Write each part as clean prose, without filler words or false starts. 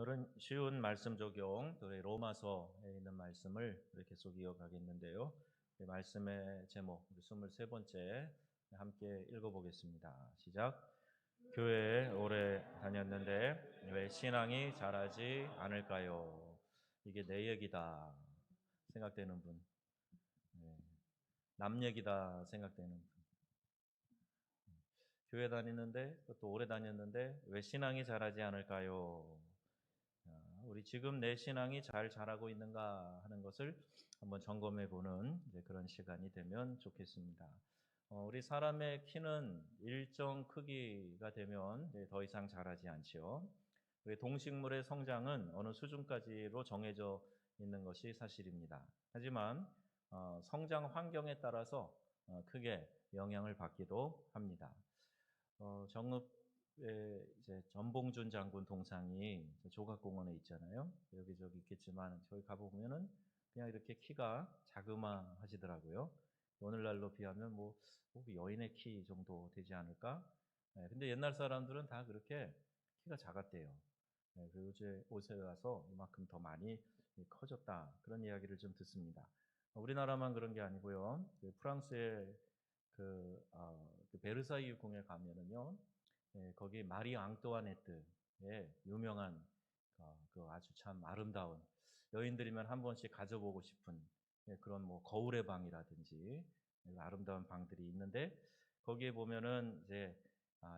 오늘은 쉬운 말씀 적용, 또 로마서에 있는 말씀을 이렇게 계속 이어가겠는데요. 말씀의 제목, 우리 23번째 함께 읽어보겠습니다. 시작. 교회에 오래 다녔는데 왜 신앙이 자라지 않을까요? 이게 내 얘기다 생각되는 분, 네. 남 얘기다 생각되는 분. 교회 다니는데 또 오래 다녔는데 왜 신앙이 자라지 않을까요? 우리 지금 내 신앙이 잘 자라고 있는가 하는 것을 한번 점검해 보는 그런 시간이 되면 좋겠습니다. 우리 사람의 키는 일정 크기가 되면 더 이상 자라지 않지요. 우리 동식물의 성장은 어느 수준까지로 정해져 있는 것이 사실입니다. 하지만 성장 환경에 따라서 크게 영향을 받기도 합니다. 정읍에 이제 전봉준 장군 동상이 조각공원에 있잖아요. 여기저기 있겠지만 저기 가보면은 그냥 이렇게 키가 자그마하시더라고요. 오늘날로 비하면 뭐 여인의 키 정도 되지 않을까? 네, 근데 옛날 사람들은 다 그렇게 키가 작았대요. 네, 그리고 요새 옷에 가서 이만큼 더 많이 커졌다. 그런 이야기를 좀 듣습니다. 우리나라만 그런 게 아니고요. 프랑스의 그 베르사유 궁에 가면은요, 거기 마리 앙뚜아네트의 유명한 그 아주 참 아름다운 여인들이면 한 번씩 가져보고 싶은 그런 뭐 거울의 방이라든지 아름다운 방들이 있는데 거기에 보면은 이제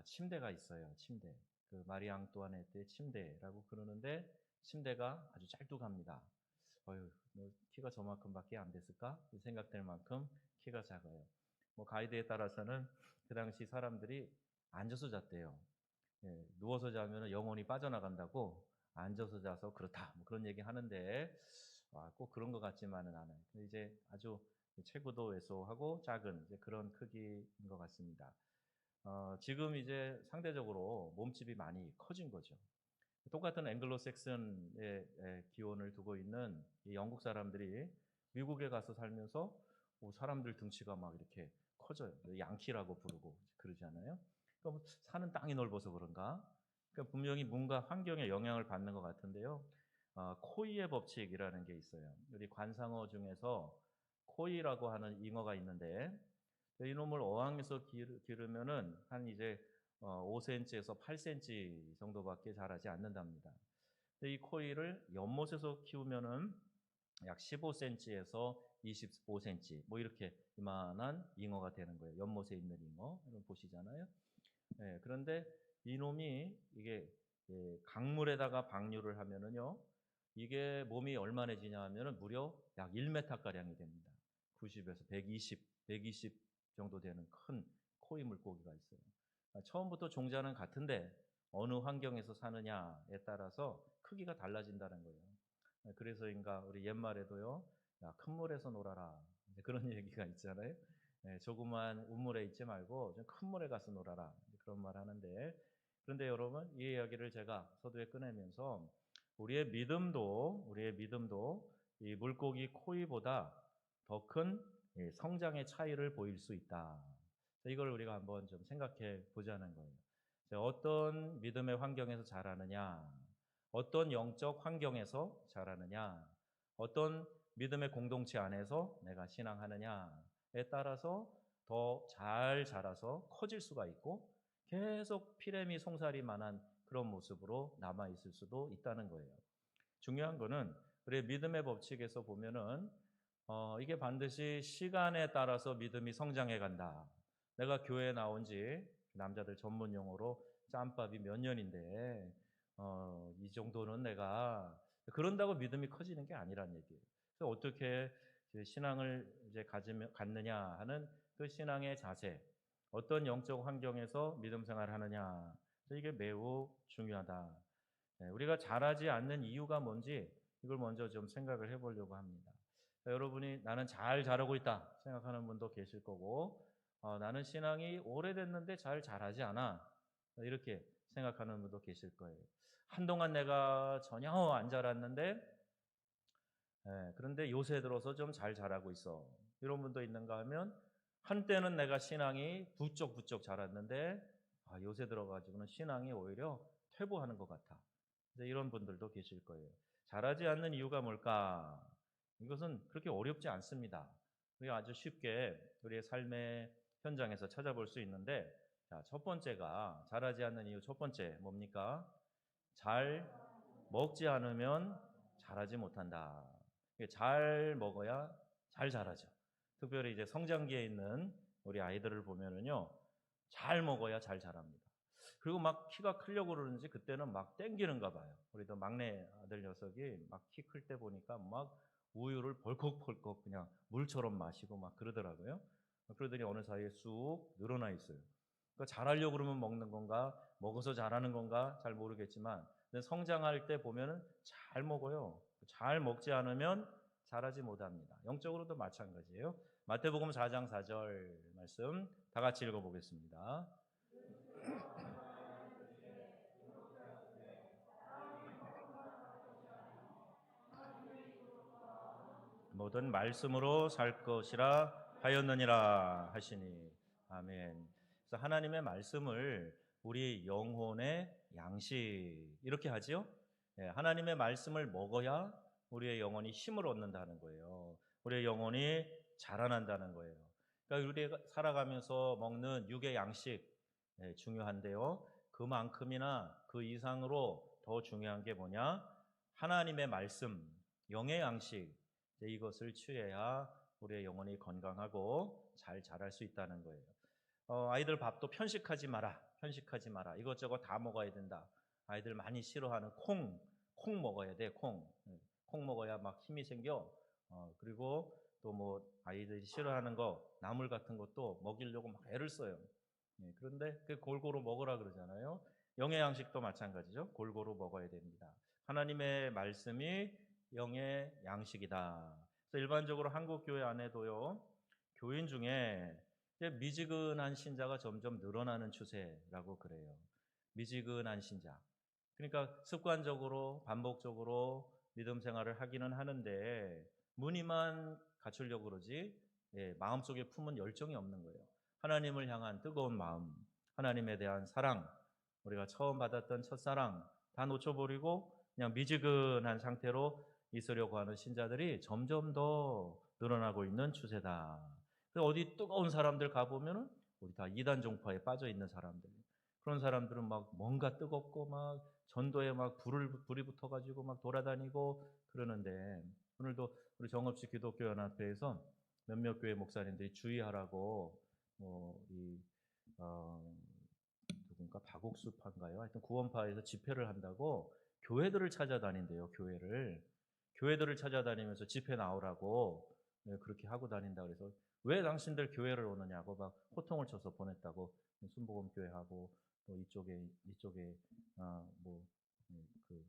침대가 있어요. 침대. 그 마리 앙뚜아네트의 침대라고 그러는데 침대가 아주 짤뚝합니다. 어휴, 너 키가 저만큼밖에 안 됐을까? 생각될 만큼 키가 작아요. 뭐 가이드에 따라서는 그 당시 사람들이 앉아서 잤대요. 예, 누워서 자면 영혼이 빠져나간다고 앉아서 자서 그렇다. 뭐 그런 얘기 하는데 꼭 그런 것 같지만은 않아요. 근데 이제 아주 체구도 왜소하고 작은 이제 그런 크기인 것 같습니다. 지금 이제 상대적으로 몸집이 많이 커진 거죠. 똑같은 앵글로색슨의 기원을 두고 있는 이 영국 사람들이 미국에 가서 살면서 사람들 등치가 막 이렇게 커져요. 양키라고 부르고 그러잖아요. 그러니까 사는 땅이 넓어서 그런가? 그러니까 분명히 뭔가 환경에 영향을 받는 것 같은데요. 코이의 법칙이라는 게 있어요. 우리 관상어 중에서 코이라고 하는 잉어가 있는데 이놈을 어항에서 기르면은 한 이제 5cm에서 8cm 정도밖에 자라지 않는답니다. 근데 이 코이를 연못에서 키우면은 약 15cm에서 25cm 뭐 이렇게 이만한 잉어가 되는 거예요. 연못에 있는 잉어 이런 보시잖아요. 네, 그런데 이놈이 이게 강물에다가 방류를 하면은요, 이게 몸이 얼마나지냐 하면은 무려 약 1m 가량이 됩니다. 90에서 120 정도 되는 큰 코이 물고기가 있어요. 처음부터 종자는 같은데 어느 환경에서 사느냐에 따라서 크기가 달라진다는 거예요. 그래서인가 우리 옛말에도요, 야, 큰 물에서 놀아라. 그런 얘기가 있잖아요. 조그만 우물에 있지 말고 좀 큰 물에 가서 놀아라. 그런 말 하는데, 그런데 여러분, 이 이야기를 제가 서두에 꺼내면서 우리의 믿음도 이 물고기 코이보다 더 큰 성장의 차이를 보일 수 있다. 이걸 우리가 한번 좀 생각해 보자는 거예요. 어떤 믿음의 환경에서 자라느냐, 어떤 영적 환경에서 자라느냐, 어떤 믿음의 공동체 안에서 내가 신앙하느냐에 따라서 더 잘 자라서 커질 수가 있고 계속 피레미 송사리만한 그런 모습으로 남아 있을 수도 있다는 거예요. 중요한 거는 우리의 믿음의 법칙에서 보면은 이게 반드시 시간에 따라서 믿음이 성장해 간다. 내가 교회에 나온 지 남자들 전문 용어로 짬밥이 몇 년인데 이 정도는 내가 그런다고 믿음이 커지는 게 아니란 얘기예요. 그래서 어떻게 신앙을 이제 갖느냐 하는 그 신앙의 자세, 어떤 영적 환경에서 믿음 생활을 하느냐, 이게 매우 중요하다. 우리가 잘하지 않는 이유가 뭔지 이걸 먼저 좀 생각을 해보려고 합니다. 여러분이 나는 잘 자라고 있다 생각하는 분도 계실 거고, 나는 신앙이 오래됐는데 잘 자라지 않아 이렇게 생각하는 분도 계실 거예요. 한동안 내가 전혀 안 자랐는데 그런데 요새 들어서 좀 잘 자라고 있어. 이런 분도 있는가 하면 한때는 내가 신앙이 부쩍부쩍 자랐는데 요새 들어가지고는 신앙이 오히려 퇴보하는 것 같아. 이제 이런 분들도 계실 거예요. 자라지 않는 이유가 뭘까? 이것은 그렇게 어렵지 않습니다. 우리가 아주 쉽게 우리의 삶의 현장에서 찾아볼 수 있는데, 자, 첫 번째가 자라지 않는 이유 첫 번째 뭡니까? 잘 먹지 않으면 자라지 못한다. 잘 먹어야 잘 자라죠. 특별히 이제 성장기에 있는 우리 아이들을 보면은요, 잘 먹어야 잘 자랍니다. 그리고 막 키가 크려고 그러는지 그때는 막 땡기는가 봐요. 우리도 막내 아들 녀석이 막 키 클 때 보니까 막 우유를 벌컥벌컥 그냥 물처럼 마시고 막 그러더라고요. 그러더니 어느 사이에 쑥 늘어나 있어요. 그러니까 잘하려고 그러면 먹는 건가, 먹어서 잘하는 건가 잘 모르겠지만, 근데 성장할 때 보면은 잘 먹어요. 잘 먹지 않으면 자라지 못합니다. 영적으로도 마찬가지예요. 마태복음 4장 4절 말씀 다 같이 읽어보겠습니다. 모든 말씀으로 살 것이라 하였느니라 하시니. 아멘. 그래서 하나님의 말씀을 우리 영혼의 양식 이렇게 하지요. 예, 하나님의 말씀을 먹어야 우리의 영혼이 힘을 얻는다는 거예요. 우리의 영혼이 자라난다는 거예요. 그러니까 우리가 살아가면서 먹는 육의 양식, 예, 중요한데요. 그만큼이나 그 이상으로 더 중요한 게 뭐냐? 하나님의 말씀, 영의 양식, 이것을 취해야 우리의 영혼이 건강하고 잘 자랄 수 있다는 거예요. 아이들 밥도 편식하지 마라. 편식하지 마라. 이것저것 다 먹어야 된다. 아이들 많이 싫어하는 콩 먹어야 돼. 콩 먹어야 막 힘이 생겨. 그리고 또 뭐 아이들이 싫어하는 거 나물 같은 것도 먹이려고 막 애를 써요. 예, 그런데 그 골고루 먹으라 그러잖아요. 영의 양식도 마찬가지죠. 골고루 먹어야 됩니다. 하나님의 말씀이 영의 양식이다. 그래서 일반적으로 한국 교회 안에도요, 교인 중에 미지근한 신자가 점점 늘어나는 추세라고 그래요. 미지근한 신자. 그러니까 습관적으로 반복적으로 믿음 생활을 하기는 하는데 무늬만 갖추려고 그러지, 예, 마음속에 품은 열정이 없는 거예요. 하나님을 향한 뜨거운 마음, 하나님에 대한 사랑, 우리가 처음 받았던 첫사랑 다 놓쳐버리고 그냥 미지근한 상태로 있으려고 하는 신자들이 점점 더 늘어나고 있는 추세다. 어디 뜨거운 사람들 가보면은 우리 다 이단 종파에 빠져 있는 사람들. 그런 사람들은 막 뭔가 뜨겁고 막 전도에 막 불이 붙어가지고 막 돌아다니고 그러는데, 오늘도 우리 정읍시 기독교연합회에서 몇몇 교회 목사님들이 주의하라고 뭐이 누군가 박옥수파인가요? 하여튼 구원파에서 집회를 한다고 교회들을 찾아다닌대요. 교회들을 찾아다니면서 집회 나오라고, 네, 그렇게 하고 다닌다 그래서 왜 당신들 교회를 오느냐고 막 호통을 쳐서 보냈다고. 순복음교회하고 또 이쪽에 뭐 그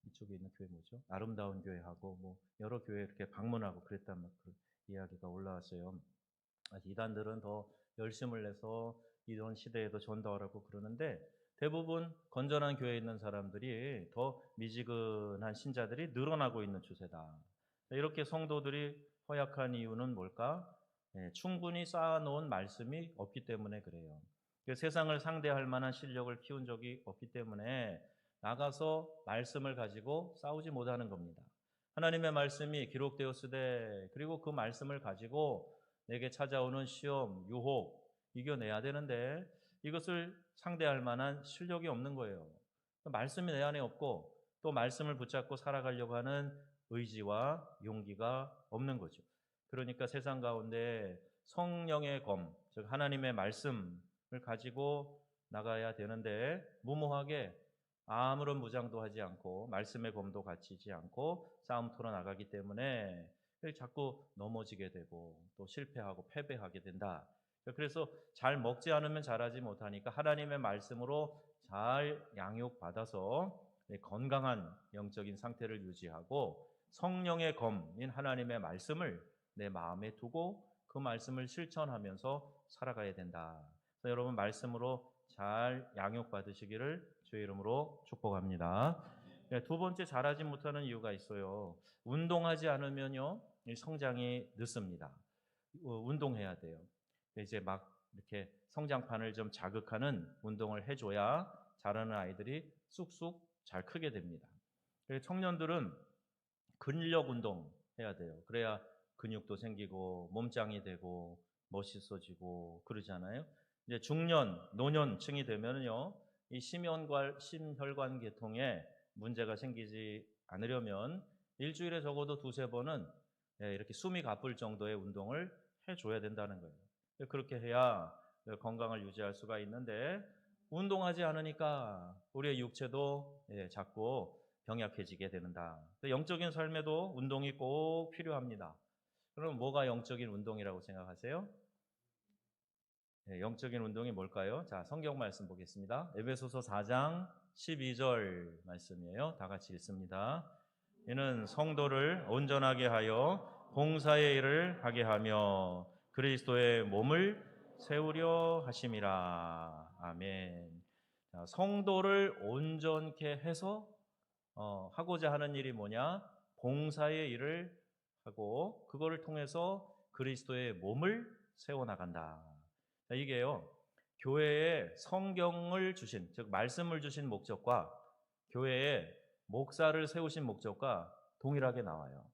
이쪽에 있는 교회 뭐죠? 아름다운 교회하고 뭐 여러 교회 이렇게 방문하고 그랬단 그 이야기가 올라왔어요. 이단들은 더 열심을 내서 이런 시대에도 전도하라고 그러는데, 대부분 건전한 교회에 있는 사람들이 더 미지근한 신자들이 늘어나고 있는 추세다. 이렇게 성도들이 허약한 이유는 뭘까? 네, 충분히 쌓아놓은 말씀이 없기 때문에 그래요. 세상을 상대할 만한 실력을 키운 적이 없기 때문에 나가서 말씀을 가지고 싸우지 못하는 겁니다. 하나님의 말씀이 기록되었으되, 그리고 그 말씀을 가지고 내게 찾아오는 시험, 유혹 이겨내야 되는데 이것을 상대할 만한 실력이 없는 거예요. 말씀이 내 안에 없고 또 말씀을 붙잡고 살아가려고 하는 의지와 용기가 없는 거죠. 그러니까 세상 가운데 성령의 검, 즉 하나님의 말씀을 가지고 나가야 되는데 무모하게 아무런 무장도 하지 않고 말씀의 검도 갖추지 않고 싸움터로 나가기 때문에 자꾸 넘어지게 되고 또 실패하고 패배하게 된다. 그래서 잘 먹지 않으면 자라지 못하니까 하나님의 말씀으로 잘 양육받아서 건강한 영적인 상태를 유지하고 성령의 검인 하나님의 말씀을 내 마음에 두고 그 말씀을 실천하면서 살아가야 된다. 그래서 여러분 말씀으로 잘 양육받으시기를 주의 이름으로 축복합니다. 두 번째, 자라지 못하는 이유가 있어요. 운동하지 않으면요 성장이 늦습니다. 운동해야 돼요. 이제 막 이렇게 성장판을 좀 자극하는 운동을 해줘야 자라는 아이들이 쑥쑥 잘 크게 됩니다. 그래서 청년들은 근력 운동 해야 돼요. 그래야 근육도 생기고 몸짱이 되고 멋있어지고 그러잖아요. 이제 중년, 노년층이 되면요, 이 심혈관 계통에 문제가 생기지 않으려면 일주일에 적어도 두세 번은 이렇게 숨이 가쁠 정도의 운동을 해줘야 된다는 거예요. 그렇게 해야 건강을 유지할 수가 있는데 운동하지 않으니까 우리의 육체도 자꾸 병약해지게 된다. 영적인 삶에도 운동이 꼭 필요합니다. 그럼 뭐가 영적인 운동이라고 생각하세요? 영적인 운동이 뭘까요? 자, 성경 말씀 보겠습니다. 에베소서 4장 12절 말씀이에요. 다 같이 읽습니다. 이는 성도를 온전하게 하여 봉사의 일을 하게 하며 그리스도의 몸을 세우려 하심이라. 아멘. 자, 성도를 온전케 해서 하고자 하는 일이 뭐냐? 봉사의 일을 하고 그거를 통해서 그리스도의 몸을 세워나간다. 자, 이게요, 교회에 성경을 주신, 즉 말씀을 주신 목적과 교회에 목사를 세우신 목적과 동일하게 나와요.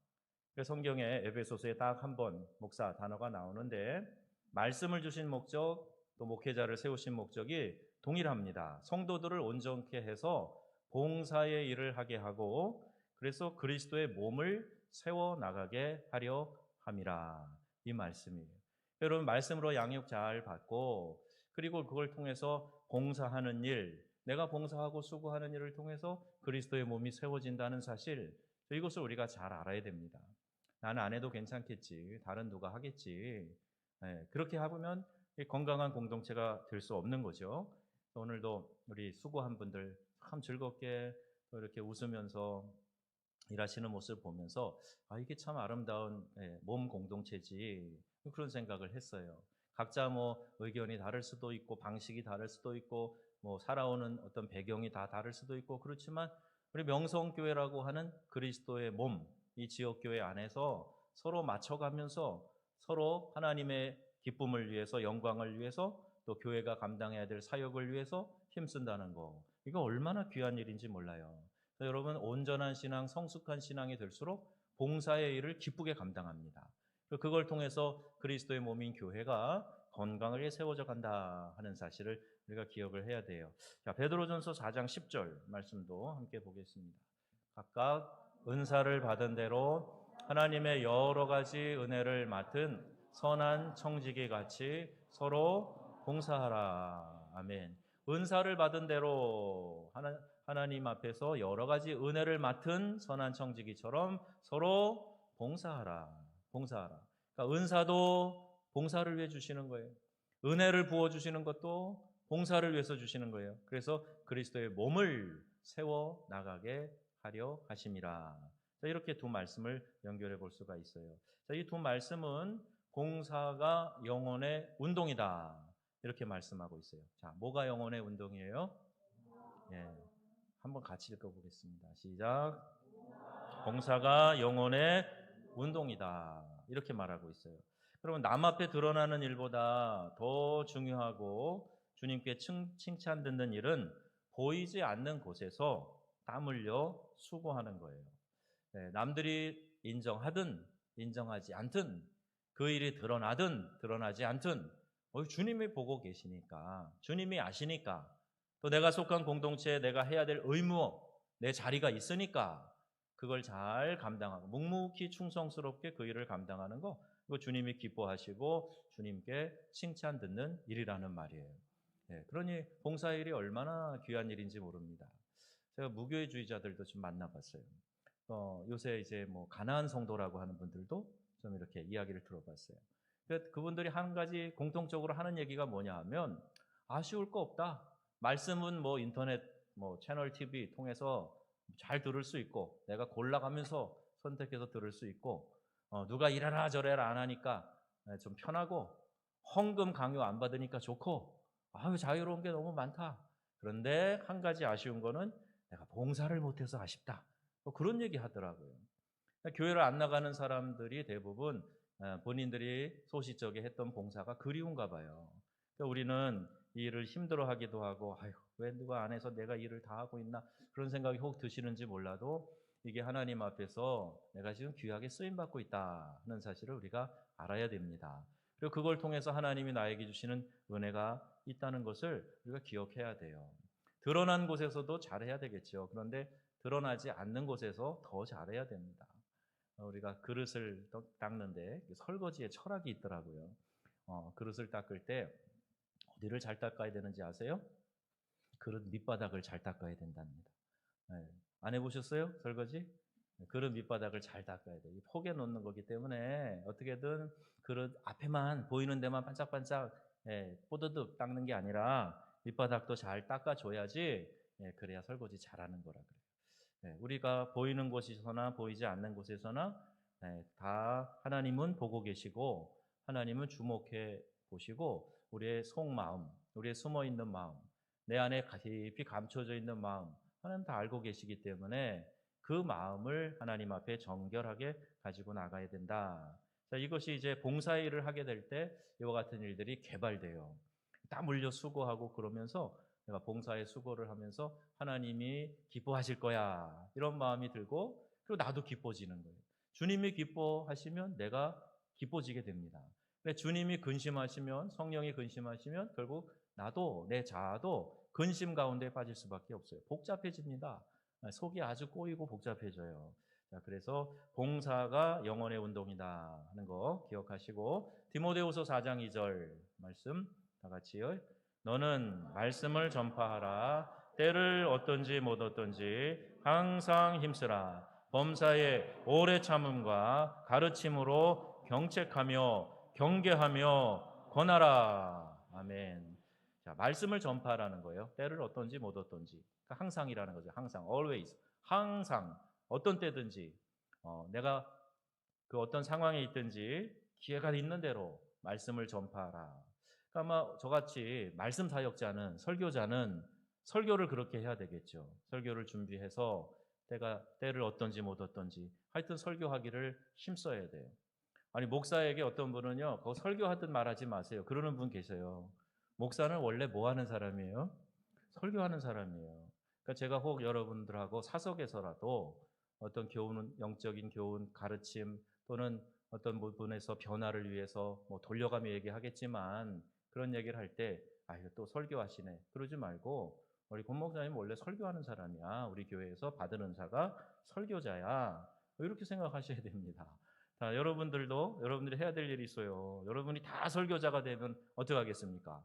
그래서 성경에 에베소서에 딱 한 번 목사 단어가 나오는데 말씀을 주신 목적, 또 목회자를 세우신 목적이 동일합니다. 성도들을 온전케 해서 봉사의 일을 하게 하고 그래서 그리스도의 몸을 세워나가게 하려 함이라. 이 말씀이에요. 여러분, 말씀으로 양육 잘 받고 그리고 그걸 통해서 봉사하는 일, 내가 봉사하고 수고하는 일을 통해서 그리스도의 몸이 세워진다는 사실, 이것을 우리가 잘 알아야 됩니다. 나는 안 해도 괜찮겠지, 다른 누가 하겠지, 그렇게 하면 건강한 공동체가 될 수 없는 거죠. 오늘도 우리 수고한 분들 참 즐겁게 이렇게 웃으면서 일하시는 모습을 보면서 이게 참 아름다운 몸 공동체지, 그런 생각을 했어요. 각자 뭐 의견이 다를 수도 있고 방식이 다를 수도 있고 뭐 살아오는 어떤 배경이 다 다를 수도 있고 그렇지만 우리 명성교회라고 하는 그리스도의 몸, 이 지역교회 안에서 서로 맞춰가면서 서로 하나님의 기쁨을 위해서, 영광을 위해서, 또 교회가 감당해야 될 사역을 위해서 힘쓴다는 거, 이거 얼마나 귀한 일인지 몰라요. 여러분, 온전한 신앙, 성숙한 신앙이 될수록 봉사의 일을 기쁘게 감당합니다. 그걸 통해서 그리스도의 몸인 교회가 건강하게 세워져 간다 하는 사실을 우리가 기억을 해야 돼요. 자, 베드로전서 4장 10절 말씀도 함께 보겠습니다. 각각 은사를 받은 대로 하나님의 여러 가지 은혜를 맡은 선한 청지기 같이 서로 봉사하라. 아멘. 은사를 받은 대로 하나님 앞에서 여러 가지 은혜를 맡은 선한 청지기처럼 서로 봉사하라. 봉사하라. 그러니까 은사도 봉사를 위해 주시는 거예요. 은혜를 부어 주시는 것도 봉사를 위해서 주시는 거예요. 그래서 그리스도의 몸을 세워 나가게 하려 하심이라. 자, 이렇게 두 말씀을 연결해 볼 수가 있어요. 자, 이 두 말씀은 봉사가 영혼의 운동이다, 이렇게 말씀하고 있어요. 자, 뭐가 영혼의 운동이에요? 한번 같이 읽어보겠습니다. 시작. 봉사가 영혼의 운동이다, 이렇게 말하고 있어요. 그러면 남 앞에 드러나는 일보다 더 중요하고 주님께 칭찬 듣는 일은 보이지 않는 곳에서 땀 흘려 수고하는 거예요. 남들이 인정하든 인정하지 않든, 그 일이 드러나든 드러나지 않든 주님이 보고 계시니까, 주님이 아시니까, 또 내가 속한 공동체에 내가 해야 될 의무, 내 자리가 있으니까 그걸 잘 감당하고 묵묵히 충성스럽게 그 일을 감당하는 거, 이거 주님이 기뻐하시고 주님께 칭찬 듣는 일이라는 말이에요. 그러니 봉사일이 얼마나 귀한 일인지 모릅니다. 제가 무교회주의자들도 좀 만나봤어요. 요새 이제 뭐 가나안 성도라고 하는 분들도 좀 이렇게 이야기를 들어봤어요. 그분들이 한 가지 공통적으로 하는 얘기가 뭐냐 하면, 아쉬울 거 없다. 말씀은 뭐 인터넷, 뭐 채널 TV 통해서 잘 들을 수 있고, 내가 골라가면서 선택해서 들을 수 있고, 누가 이래라 저래라 안 하니까 좀 편하고, 헌금 강요 안 받으니까 좋고, 자유로운 게 너무 많다. 그런데 한 가지 아쉬운 거는 내가 봉사를 못해서 아쉽다. 그런 얘기 하더라고요. 교회를 안 나가는 사람들이 대부분 본인들이 소시적에 했던 봉사가 그리운가 봐요. 우리는 이 일을 힘들어하기도 하고, 왜 누가 안 해서 내가 일을 다 하고 있나 그런 생각이 혹 드시는지 몰라도 이게 하나님 앞에서 내가 지금 귀하게 쓰임받고 있다 하는 사실을 우리가 알아야 됩니다. 그리고 그걸 통해서 하나님이 나에게 주시는 은혜가 있다는 것을 우리가 기억해야 돼요. 드러난 곳에서도 잘해야 되겠죠. 그런데 드러나지 않는 곳에서 더 잘해야 됩니다. 우리가 그릇을 닦는데 설거지에 철학이 있더라고요. 그릇을 닦을 때 어디를 잘 닦아야 되는지 아세요? 그릇 밑바닥을 잘 닦아야 된답니다. 네. 안 해보셨어요? 설거지? 네, 그릇 밑바닥을 잘 닦아야 돼요. 폭에 놓는 거기 때문에 어떻게든 그릇 앞에만 보이는 데만 반짝반짝 뽀드득 닦는 게 아니라 밑바닥도 잘 닦아줘야지 그래야 설거지 잘하는 거라 그래요. 우리가 보이는 곳에서나 보이지 않는 곳에서나 다 하나님은 보고 계시고 하나님은 주목해 보시고 우리의 속마음, 우리의 숨어있는 마음, 내 안에 깊이 감춰져 있는 마음 하나님 다 알고 계시기 때문에 그 마음을 하나님 앞에 정결하게 가지고 나가야 된다. 자, 이것이 이제 봉사일을 하게 될 때 이와 같은 일들이 개발돼요. 땀 흘려 수고하고 그러면서 내가 봉사의 수고를 하면서 하나님이 기뻐하실 거야 이런 마음이 들고 그리고 나도 기뻐지는 거예요. 주님이 기뻐하시면 내가 기뻐지게 됩니다. 근데 주님이 근심하시면 성령이 근심하시면 결국 나도 내 자아도 근심 가운데 빠질 수밖에 없어요. 복잡해집니다. 속이 아주 꼬이고 복잡해져요. 자, 그래서 봉사가 영혼의 운동이다 하는 거 기억하시고 디모데후서 4장 2절 말씀 다 같이요. 너는 말씀을 전파하라. 때를 어떤지 못 어떤지 항상 힘쓰라. 범사에 오래 참음과 가르침으로 경책하며 경계하며 권하라. 아멘. 자, 말씀을 전파하라는 거예요. 때를 어떤지 못 어떤지. 그러니까 항상이라는 거죠. 항상, always. 항상 어떤 때든지 내가 그 어떤 상황에 있든지 기회가 있는 대로 말씀을 전파하라. 그러니까 아마 저같이 말씀 사역자는 설교자는 설교를 그렇게 해야 되겠죠. 설교를 준비해서 때를 어떤지 못 어떤지 하여튼 설교하기를 힘써야 돼요. 아니 목사에게 어떤 분은요, 그거 설교하듯 말하지 마세요. 그러는 분 계세요. 목사는 원래 뭐 하는 사람이에요? 설교하는 사람이에요. 그러니까 제가 혹 여러분들하고 사석에서라도 어떤 교훈, 영적인 교훈, 가르침 또는 어떤 부분에서 변화를 위해서 뭐 돌려가며 얘기하겠지만 그런 얘기를 할 때 이거 또 설교하시네 그러지 말고 우리 권 목사님 원래 설교하는 사람이야. 우리 교회에서 받은 은사가 설교자야. 이렇게 생각하셔야 됩니다. 자, 여러분들이 해야 될 일이 있어요. 여러분이 다 설교자가 되면 어떻게 하겠습니까?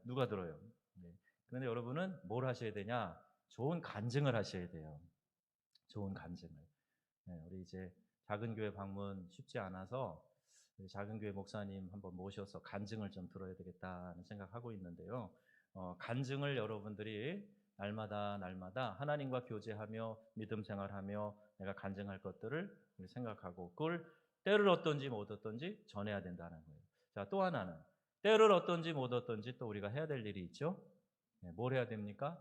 누가 들어요? 네. 그런데 여러분은 뭘 하셔야 되냐? 좋은 간증을 하셔야 돼요. 좋은 간증을. 우리 이제 작은 교회 방문 쉽지 않아서 작은 교회 목사님 한번 모셔서 간증을 좀 들어야 되겠다는 생각하고 있는데요. 간증을 여러분들이 날마다 하나님과 교제하며 믿음 생활하며 내가 간증할 것들을 생각하고 그걸 때를 어떤지 못 어떤지 전해야 된다는 거예요. 자, 또 하나는 때를 어떤지 못 어떤지 또 우리가 해야 될 일이 있죠. 뭘 해야 됩니까?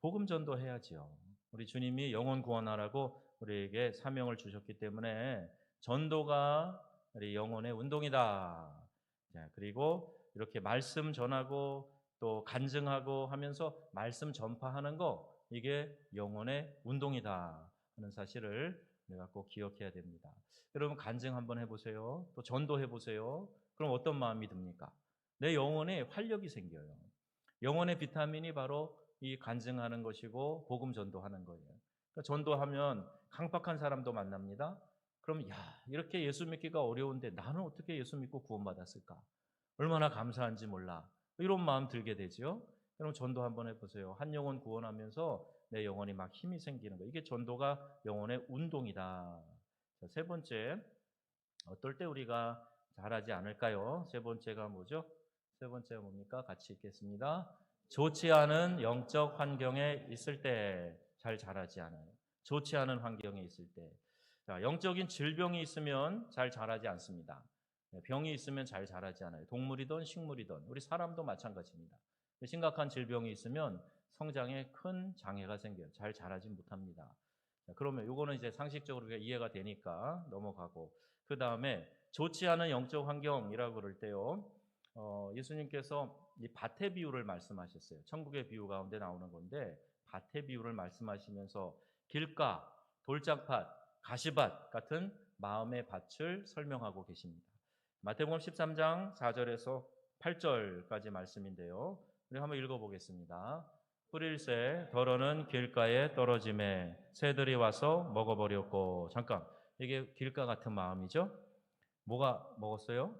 복음 전도해야지요. 우리 주님이 영혼 구원하라고 우리에게 사명을 주셨기 때문에 전도가 우리 영혼의 운동이다. 자, 그리고 이렇게 말씀 전하고 또 간증하고 하면서 말씀 전파하는 거 이게 영혼의 운동이다 하는 사실을 우리가 꼭 기억해야 됩니다. 여러분 간증 한번 해보세요. 또 전도해 보세요. 그럼 어떤 마음이 듭니까? 내 영혼에 활력이 생겨요. 영혼의 비타민이 바로 이 간증하는 것이고 복음 전도하는 거예요. 그러니까 전도하면 강팍한 사람도 만납니다. 그럼 이렇게 예수 믿기가 어려운데 나는 어떻게 예수 믿고 구원받았을까? 얼마나 감사한지 몰라. 이런 마음 들게 되죠. 여러분 전도 한번 해보세요. 한 영혼 구원하면서 내 영혼이 막 힘이 생기는 거. 이게 전도가 영혼의 운동이다. 자, 세 번째, 어떨 때 우리가 잘하지 않을까요? 세 번째가 뭐죠? 세 번째가 뭡니까? 같이 읽겠습니다. 좋지 않은 영적 환경에 있을 때 잘 자라지 않아요. 좋지 않은 환경에 있을 때. 자, 영적인 질병이 있으면 잘 자라지 않습니다. 병이 있으면 잘 자라지 않아요. 동물이든 식물이든 우리 사람도 마찬가지입니다. 심각한 질병이 있으면 성장에 큰 장애가 생겨요. 잘 자라지 못합니다. 자, 그러면 이거는 이제 상식적으로 이해가 되니까 넘어가고 그 다음에 좋지 않은 영적 환경이라고 그럴 때요. 예수님께서 이 밭의 비유를 말씀하셨어요. 천국의 비유 가운데 나오는 건데 밭의 비유를 말씀하시면서 길가, 돌짝밭, 가시밭 같은 마음의 밭을 설명하고 계십니다. 마태복음 13장 4절에서 8절까지 말씀인데요. 우리 한번 읽어보겠습니다. 뿌릴새 더러는 길가에 떨어짐에 새들이 와서 먹어버렸고. 잠깐, 이게 길가 같은 마음이죠? 뭐가 먹었어요?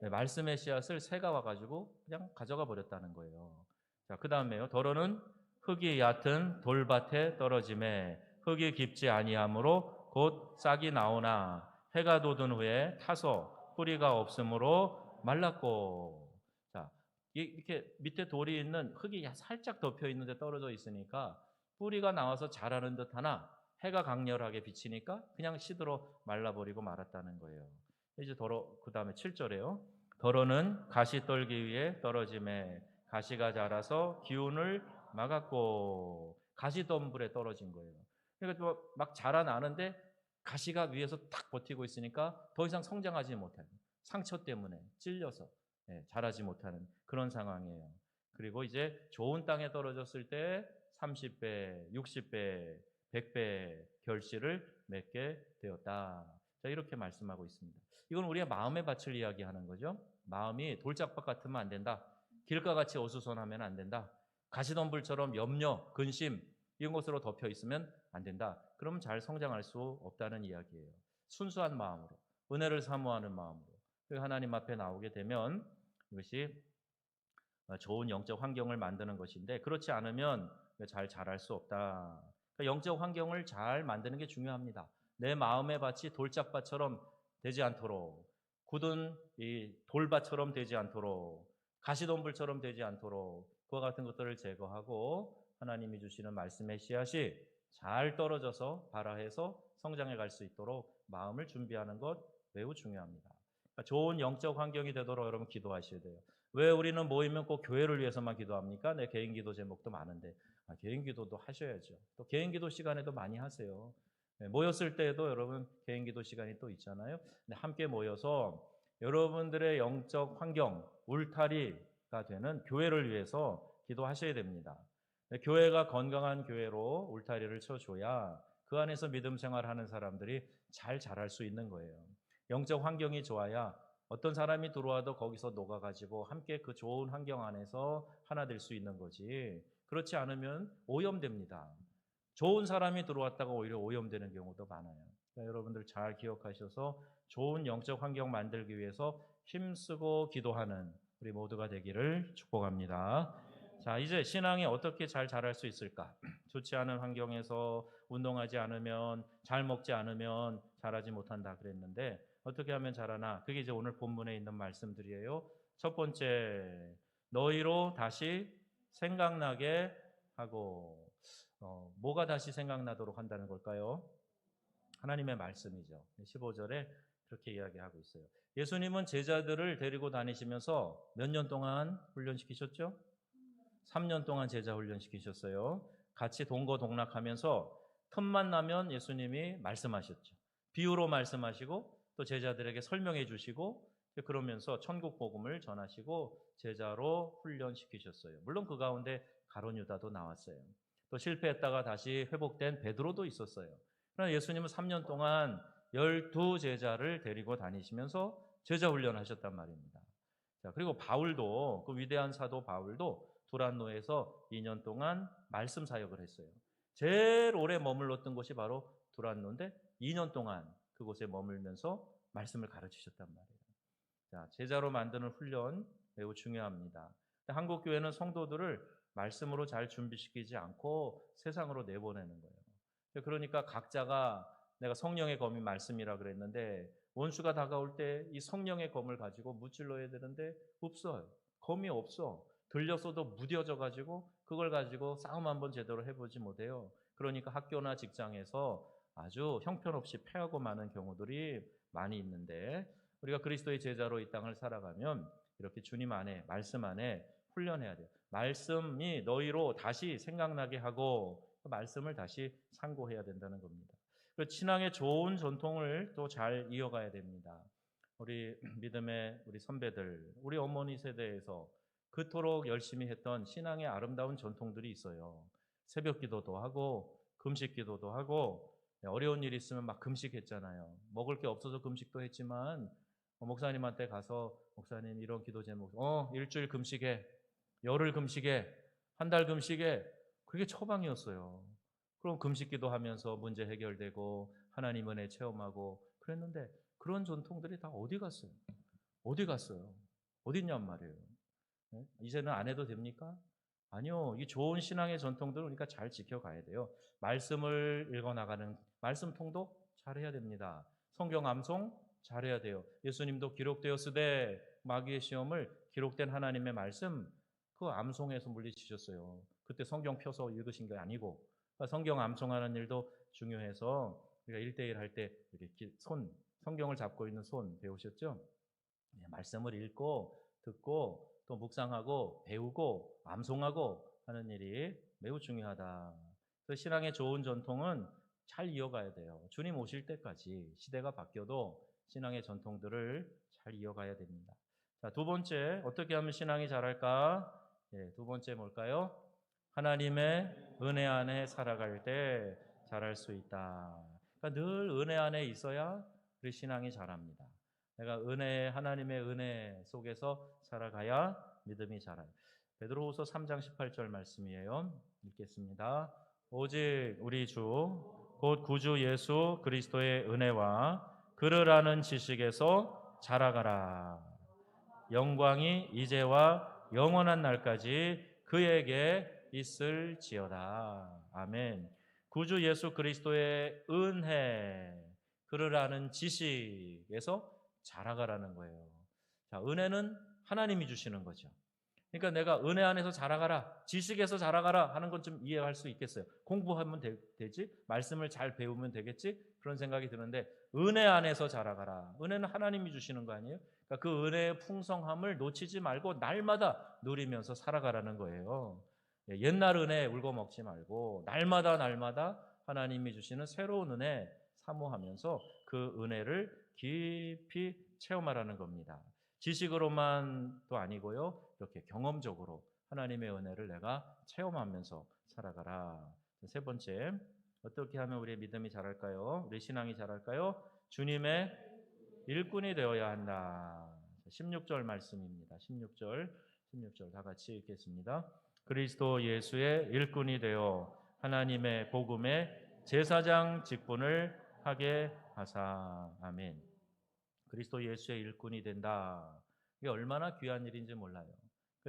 네, 말씀의 씨앗을 새가 와가지고 그냥 가져가 버렸다는 거예요. 자, 그 다음에요. 더러는 흙이 얕은 돌밭에 떨어짐에 흙이 깊지 아니하므로 곧 싹이 나오나 해가 돋은 후에 타서 뿌리가 없으므로 말랐고. 자, 이렇게 밑에 돌이 있는 흙이 살짝 덮여 있는데 떨어져 있으니까 뿌리가 나와서 자라는 듯하나 해가 강렬하게 비치니까 그냥 시들어 말라버리고 말았다는 거예요. 이제 그 다음에 7절에요. 더러는 가시 떨기 위해 떨어짐에 가시가 자라서 기운을 막았고. 가시덤불에 떨어진 거예요. 그러니까 막 자라나는데 가시가 위에서 탁 버티고 있으니까 더 이상 성장하지 못해요. 상처 때문에 찔려서 자라지 못하는 그런 상황이에요. 그리고 이제 좋은 땅에 떨어졌을 때 30배, 60배, 100배 결실을 맺게 되었다. 자, 이렇게 말씀하고 있습니다. 이건 우리가 마음의 밭을 이야기하는 거죠. 마음이 돌짝밭 같으면 안 된다. 길가같이 어수선하면 안 된다. 가시덤불처럼 염려, 근심 이런 것으로 덮여 있으면 안 된다. 그러면 잘 성장할 수 없다는 이야기예요. 순수한 마음으로, 은혜를 사모하는 마음으로 하나님 앞에 나오게 되면 이것이 좋은 영적 환경을 만드는 것인데 그렇지 않으면 잘 자랄 수 없다. 그러니까 영적 환경을 잘 만드는 게 중요합니다. 내 마음의 밭이 돌짝밭처럼 되지 않도록, 굳은 이 돌밭처럼 되지 않도록, 가시덤불처럼 되지 않도록 그와 같은 것들을 제거하고 하나님이 주시는 말씀의 씨앗이 잘 떨어져서 발아해서 성장해 갈 수 있도록 마음을 준비하는 것 매우 중요합니다. 그러니까 좋은 영적 환경이 되도록 여러분 기도하셔야 돼요. 왜 우리는 모이면 꼭 교회를 위해서만 기도합니까? 내 개인 기도 제목도 많은데 개인 기도도 하셔야죠. 또 개인 기도 시간에도 많이 하세요. 모였을 때에도 여러분 개인 기도 시간이 또 있잖아요. 근데 함께 모여서 여러분들의 영적 환경, 울타리가 되는 교회를 위해서 기도하셔야 됩니다. 교회가 건강한 교회로 울타리를 쳐줘야 그 안에서 믿음 생활하는 사람들이 잘 자랄 수 있는 거예요. 영적 환경이 좋아야 어떤 사람이 들어와도 거기서 녹아가지고 함께 그 좋은 환경 안에서 하나 될 수 있는 거지. 그렇지 않으면 오염됩니다. 좋은 사람이 들어왔다가 오히려 오염되는 경우도 많아요. 그러니까 여러분들 잘 기억하셔서 좋은 영적 환경 만들기 위해서 힘쓰고 기도하는 우리 모두가 되기를 축복합니다. 자, 이제 신앙이 어떻게 잘 자랄 수 있을까? 좋지 않은 환경에서 운동하지 않으면, 잘 먹지 않으면 자라지 못한다 그랬는데 어떻게 하면 자라나? 그게 이제 오늘 본문에 있는 말씀들이에요. 첫 번째, 너희로 다시 생각나게 하고. 뭐가 다시 생각나도록 한다는 걸까요? 하나님의 말씀이죠. 15절에 그렇게 이야기하고 있어요. 예수님은 제자들을 데리고 다니시면서 몇 년 동안 훈련시키셨죠? 3년 동안 제자 훈련시키셨어요. 같이 동거동락하면서 틈만 나면 예수님이 말씀하셨죠. 비유로 말씀하시고 또 제자들에게 설명해 주시고 그러면서 천국 복음을 전하시고 제자로 훈련시키셨어요. 물론 그 가운데 가룟 유다도 나왔어요. 또 실패했다가 다시 회복된 베드로도 있었어요. 그러나 예수님은 3년 동안 12제자를 데리고 다니시면서 제자 훈련하셨단 말입니다. 자, 그리고 바울도 그 위대한 사도 바울도 두란노에서 2년 동안 말씀 사역을 했어요. 제일 오래 머물렀던 곳이 바로 두란노인데 2년 동안 그곳에 머물면서 말씀을 가르치셨단 말이에요. 자, 제자로 만드는 훈련 매우 중요합니다. 한국 교회는 성도들을 말씀으로 잘 준비시키지 않고 세상으로 내보내는 거예요. 그러니까 각자가 내가 성령의 검이 말씀이라 그랬는데 원수가 다가올 때 이 성령의 검을 가지고 무찔러야 되는데 없어요. 검이 없어. 들렸어도 무뎌져 가지고 그걸 가지고 싸움 한번 제대로 해보지 못해요. 그러니까 학교나 직장에서 아주 형편없이 패하고 마는 경우들이 많이 있는데 우리가 그리스도의 제자로 이 땅을 살아가면 이렇게 주님 안에 말씀 안에 훈련해야 돼요. 말씀이 너희로 다시 생각나게 하고 그 말씀을 다시 상고해야 된다는 겁니다. 신앙의 좋은 전통을 또 잘 이어가야 됩니다. 우리 믿음의 우리 선배들, 우리 어머니 세대에서 그토록 열심히 했던 신앙의 아름다운 전통들이 있어요. 새벽 기도도 하고 금식 기도도 하고 어려운 일 있으면 막 금식했잖아요. 먹을 게 없어서 금식도 했지만 목사님한테 가서 목사님 이런 기도 제목 일주일 금식해, 열흘 금식해, 한 달 금식해, 그게 처방이었어요. 그럼 금식 기도하면서 문제 해결되고 하나님 은혜 체험하고 그랬는데 그런 전통들이 다 어디 갔어요? 어디 갔어요? 어디 있냔 말이에요. 네? 이제는 안 해도 됩니까? 아니요. 이 좋은 신앙의 전통들을 우리가 잘 지켜가야 돼요. 말씀을 읽어나가는 말씀통독 잘해야 됩니다. 성경 암송 잘해야 돼요. 예수님도 기록되었으되 마귀의 시험을 기록된 하나님의 말씀 그 암송에서 물리치셨어요. 그때 성경 펴서 읽으신 게 아니고 그러니까 성경 암송하는 일도 중요해서 우리가 1대1 할 때 이렇게 성경을 잡고 있는 손 배우셨죠? 말씀을 읽고 듣고 또 묵상하고 배우고 암송하고 하는 일이 매우 중요하다. 그 신앙의 좋은 전통은 잘 이어가야 돼요. 주님 오실 때까지 시대가 바뀌어도 신앙의 전통들을 잘 이어가야 됩니다. 자, 두 번째 어떻게 하면 신앙이 자랄까? 두 번째 뭘까요? 하나님의 은혜 안에 살아갈 때 자랄 수 있다. 그러니까 늘 은혜 안에 있어야 우리 신앙이 자랍니다. 내가 하나님의 은혜 속에서 살아가야 믿음이 자라요. 베드로후서 3장 18절 말씀이에요. 읽겠습니다. 오직 우리 주 곧 구주 예수 그리스도의 은혜와 그를 아는 지식에서 자라가라. 영광이 이제와 영원한 날까지 그에게 있을지어다. 아멘. 구주 예수 그리스도의 은혜, 그를 아는 지식에서 자라가라는 거예요. 자, 은혜는 하나님이 주시는 거죠. 그러니까 내가 은혜 안에서 자라가라, 지식에서 자라가라 하는 건 좀 이해할 수 있겠어요. 공부하면 되지? 말씀을 잘 배우면 되겠지? 그런 생각이 드는데 은혜 안에서 자라가라. 은혜는 하나님이 주시는 거 아니에요? 그러니까 그 은혜의 풍성함을 놓치지 말고 날마다 누리면서 살아가라는 거예요. 옛날 은혜 울고 먹지 말고 날마다 하나님이 주시는 새로운 은혜 사모하면서 그 은혜를 깊이 체험하라는 겁니다. 지식으로만도 아니고요. 이렇게 경험적으로 하나님의 은혜를 내가 체험하면서 살아가라. 세 번째, 어떻게 하면 우리의 믿음이 자랄까요? 우리 신앙이 자랄까요? 주님의 일꾼이 되어야 한다. 16절 말씀입니다. 16절 다 같이 읽겠습니다. 그리스도 예수의 일꾼이 되어 하나님의 복음의 제사장 직분을 하게 하사. 아멘. 그리스도 예수의 일꾼이 된다. 이게 얼마나 귀한 일인지 몰라요.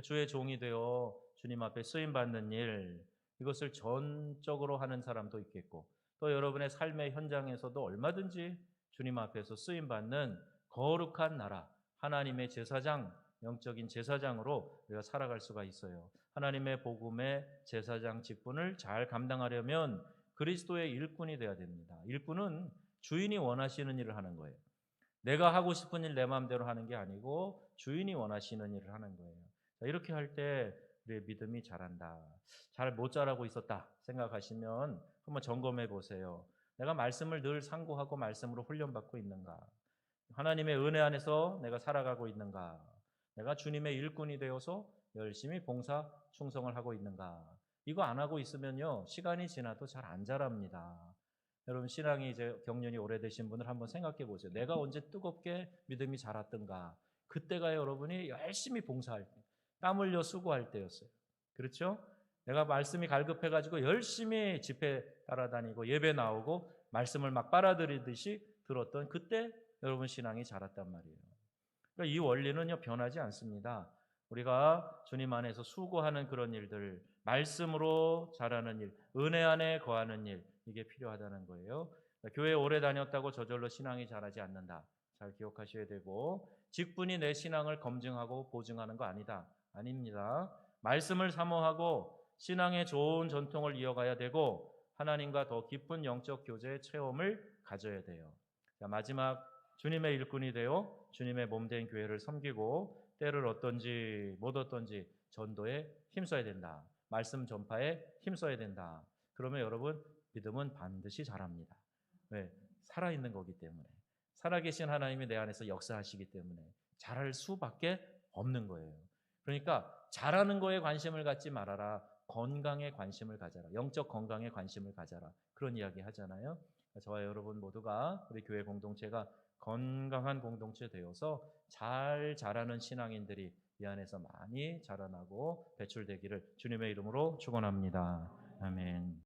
주의 종이 되어 주님 앞에 쓰임받는 일, 이것을 전적으로 하는 사람도 있겠고 또 여러분의 삶의 현장에서도 얼마든지 주님 앞에서 쓰임받는 거룩한 나라, 하나님의 제사장, 영적인 제사장으로 우리가 살아갈 수가 있어요. 하나님의 복음의 제사장 직분을 잘 감당하려면 그리스도의 일꾼이 되어야 됩니다. 일꾼은 주인이 원하시는 일을 하는 거예요. 내가 하고 싶은 일 내 마음대로 하는 게 아니고 주인이 원하시는 일을 하는 거예요. 이렇게 할 때 우리의 믿음이 자란다. 잘 못 자라고 있었다 생각하시면 한번 점검해 보세요. 내가 말씀을 늘 상고하고 말씀으로 훈련받고 있는가? 하나님의 은혜 안에서 내가 살아가고 있는가? 내가 주님의 일꾼이 되어서 열심히 봉사 충성을 하고 있는가? 이거 안 하고 있으면요, 시간이 지나도 잘 안 자랍니다. 여러분 신앙이 이제 경륜이 오래되신 분들 한번 생각해 보세요. 내가 언제 뜨겁게 믿음이 자랐던가? 그때가 여러분이 열심히 봉사할 때, 땀 흘려 수고할 때였어요. 그렇죠? 내가 말씀이 갈급해가지고 열심히 집회 따라다니고 예배 나오고 말씀을 막 빨아들이듯이 들었던 그때 여러분 신앙이 자랐단 말이에요. 그러니까 이 원리는요 변하지 않습니다. 우리가 주님 안에서 수고하는 그런 일들, 말씀으로 자라는 일, 은혜 안에 거하는 일, 이게 필요하다는 거예요. 교회 오래 다녔다고 저절로 신앙이 자라지 않는다. 잘 기억하셔야 되고, 직분이 내 신앙을 검증하고 보증하는 거 아니다. 아닙니다. 말씀을 사모하고 신앙의 좋은 전통을 이어가야 되고 하나님과 더 깊은 영적 교제의 체험을 가져야 돼요. 자, 마지막 주님의 일꾼이 되어 주님의 몸된 교회를 섬기고 때를 어떤지 못 어떤지 전도에 힘써야 된다. 말씀 전파에 힘써야 된다. 그러면 여러분 믿음은 반드시 자랍니다. 왜? 살아있는 거기 때문에. 살아계신 하나님이 내 안에서 역사하시기 때문에 자랄 수밖에 없는 거예요. 그러니까 잘하는 거에 관심을 갖지 말아라. 건강에 관심을 가져라. 영적 건강에 관심을 가져라. 그런 이야기 하잖아요. 저와 여러분 모두가 우리 교회 공동체가 건강한 공동체 되어서 잘 자라는 신앙인들이 이 안에서 많이 자라나고 배출되기를 주님의 이름으로 축원합니다. 아멘.